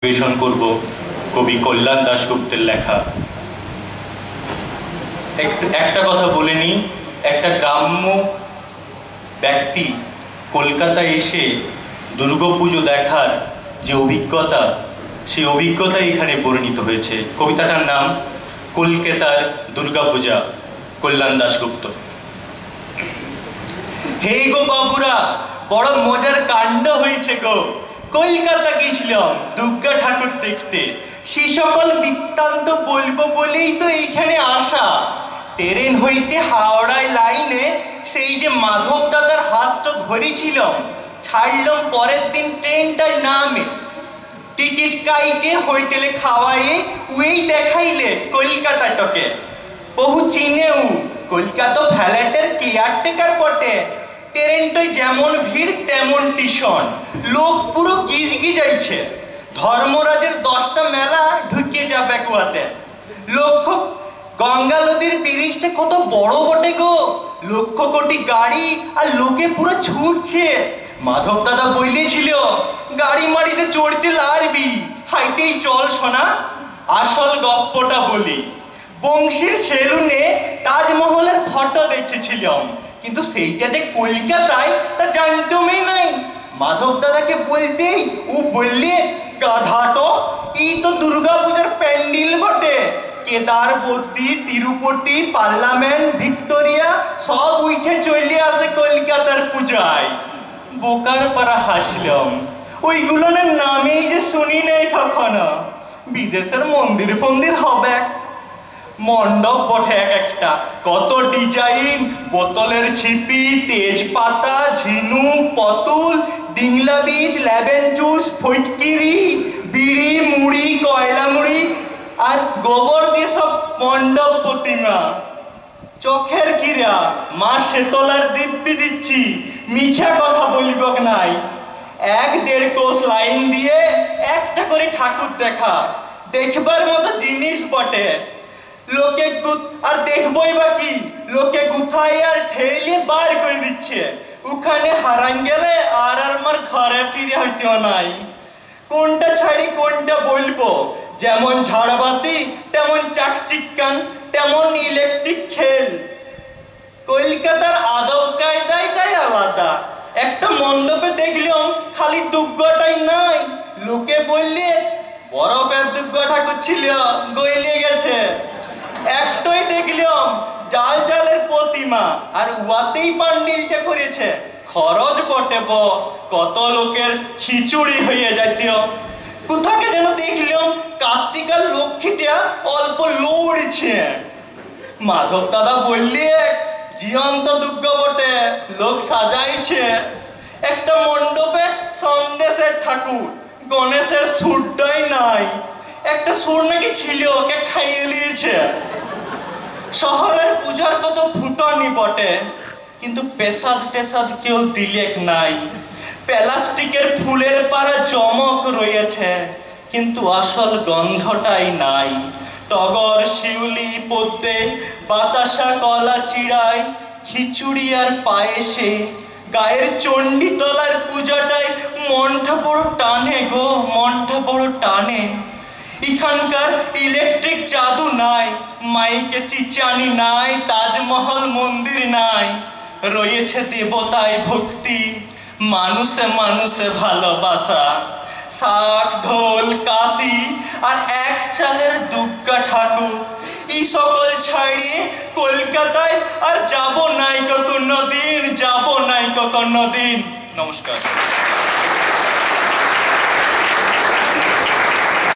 পরিবেশন করব কবি কল্যাণ দাশগুপ্তের লেখা। একটা কথা বলে নিই, একটা গ্রাম্য ব্যক্তি কলকাতায় এসে দুর্গাপুজো দেখার যে অভিজ্ঞতা, সেই অভিজ্ঞতা এখানে বর্ণিত হয়েছে। কবিতাটার নাম কলকাতার দুর্গাপূজা, কল্যাণ দাশগুপ্ত। হে গো বাবুরা, বড় মজার কাণ্ড হয়েছে গো। কলকাতা গেছিলাম দুর্গা ঠাকুর দেখতে। সে সকল বৃত্তান্ত বলবো বলেই তো এইখানে আসা। ট্রেন হইতে হাওড়ায় লাইনে সেই যে মাধব দাদার হাতটা ধরেছিলাম, ছাড়লাম পরের দিন ট্রেনটায় নামে। টিকিট কাইটে হোটেলে খাওয়াইয়ে উই দেখাইলে কলকাতাটাকে। বহু চিনেও, কলকাতা ফ্ল্যাটের কেয়ারটেকার বটে। ট্রেনটায় যেমন ভিড় তেমন টিউশন, লোক পুরো গিজগি যাইছে। ধর্মরাজের 10টা মেলা ঢুকে যাবে কুয়াতে। লক্ষ্য গঙ্গা নদীর ব্রিজটা কত বড় বটে গো, লক্ষ কোটি গাড়ি আর লোকে পুরো ছুটছে। মাধব দাদা বললেছিল, গাড়ি মাড়িতে চড়তে লাগবি, হাইটেই চল শোনা। আসল গপ্পটা বলি, বংশীর সেলুনে তাজমহলের ফটো দেখেছিলাম, কিন্তু সেইটা যে কলকাতায় তা জানতামই নাই। মাধব দাদাকে বলতেই ও বললে, গাধাটো, এই তো দুর্গাপূজার প্যান্ডেল বটে। কেদারবতী, তিরুপতি, পার্লামেন্ট, ভিক্টোরিয়া সব উঠে চলে আসে কলকাতার পূজায়। বোকার পাড়া হাসলাম, ওইগুলোর নামেই যে শুনি নেই কখনো। বিদেশের মন্দির ফন্দির হবে, মণ্ডপ বটে এক একটা, কত ডিজাইন, বোতলের ছিপি, তেজপাতা, ঝিনুক, পতুল, ডিংলা বীজ, লেবেন জুস, ফটকিরি, বিড়ি, মুড়ি, কয়লা মুড়ি আর গোবর দিয়ে সব মণ্ডপ প্রতিমা। চোখের কিরা, মা শেতলার দিব্যি দিচ্ছি, মিছা কথা বলিব নাই। 1-1.5 কোষ লাইন দিয়ে একটা করে ঠাকুর দেখা, দেখবার মতো জিনিস বটে। লোকে আর দেখবই বা কি, লোকে গুথাই আর ঠেলে বার করে দিচ্ছে। ওখানে হারান গেলে আর আমার ঘরে ফিরে হইতেও নাই। কোনটা ছাড়ি কোনটা বলবো, যেমন ঝাড়বাতি তেমন চাকচিক্কান, তেমন ইলেকট্রিক খেল। কলকাতার আদব কায়দাটাই আলাদা। একটা মণ্ডপে দেখলাম খালি দুর্গাটাই নাই, লোকে বললে বরফের দুর্গা ঠাকুর ছিল, গইলে গেছে। একটাই দেখলাম জাল জালের প্রতিমা, আর উয়াতেই পান্ডিলটা করেছে। খরচ বটে ব, কত লোকের খিচুড়ি হয়ে যাইতেও। কোথাকে যেন দেখলাম কার্তিকার লক্ষ্মীটা অল্প লড়ছে। মাধব দাদা বললে, জীবন্ত দুর্গা বটে, লোক সাজাইছে। একটা মণ্ডপে সন্দেশের ঠাকুর, গণেশের সুরটাই নাই। একটা সুর নাকি ছিল, ওকে খাইয়ে নিয়েছে। শহরের পূজার কত ফুটানি বটে, কিন্তু পেশাদ টেসাদ কেউ দিলেক নাই। প্লাস্টিকের ফুলের পাড়া চমক রয়েছে, কিন্তু আসল গন্ধটাই নাই। টগর, শিউলি, পদ্মে, বাতাসা, কলা চিড়ায়, খিচুড়ি আর পায়েসে। গায়ের চণ্ডীতলার পূজাটায় মনটা বড় টানে গো, মনটা বড় টানে। এখানকার ইলেকট্রিক জাদু নাই, মাইকে চিচানি নাই, তাজমহল মন্দির নাই। রয়েছে দেবতায় ভক্তি, মানুষে মানুষে ভালোবাসা। শাক, ঢোল, কাশি আর এক চালের দুর্গা ঠাকুর। এই সকল ছাড়িয়ে কলকাতায় আর যাব নাই কোনো দিন, যাব নাই কোনো দিন। নমস্কার।